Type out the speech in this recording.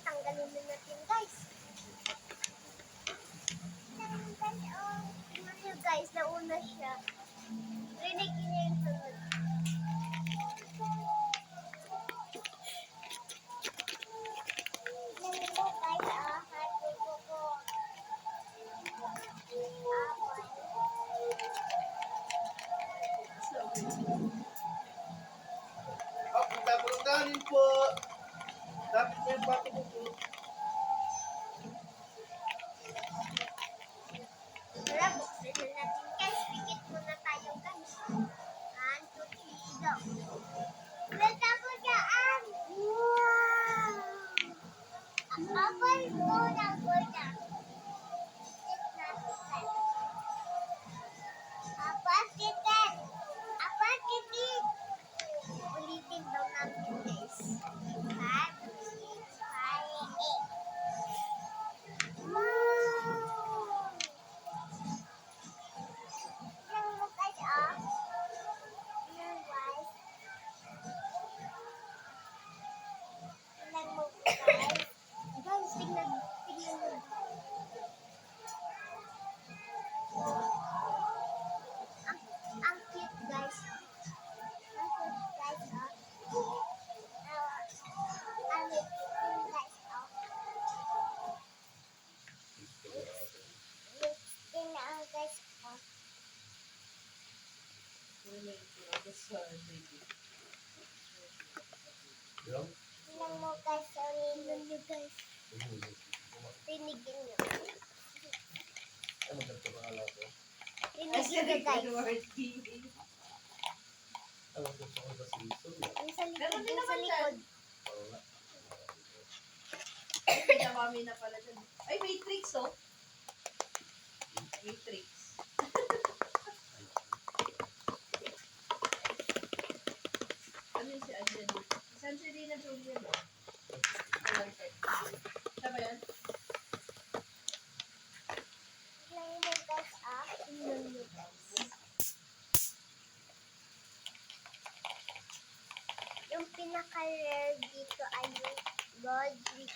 tanggalin na natin, guys. Tingnan nyo, guys, nauna siya. Rinig niya yung sunod. Tapos po. Dapat may bato po po. Wala, buksan na natin, guys. Pikit muna tayo, guys. 1, 2, 3, go. Wala ko dyan. Wow! Apple muna ko na. Apa titik? Ulitin daw namin, guys. 5, 6, 5, 8. Wow! Yan mo, guys, ah. Yan, guys. Yan mo, guys. Guys, tingnan mo. Ang cute, guys. Ang cute, guys, ah. Ang cute, guys, ah. Tingnan, guys, ah. Tingnan mo, guys, tingnan nyo, guys. Tinigin nyo. Ano ganito ba ala ko? Tinigin nyo, guys. Ano gusto ko ba si Lito? Yung sa likod, yung sa likod. Oo nga. Kami na pala dyan. Ay, Matrix, oh. Matrix. Ano yun si Angelina? Si Angelina Jolie, no? Siya ba yan? Tingnan nyo, guys, ah. Tingnan nyo, guys. Yung pinaka-rare dito ay yung gold with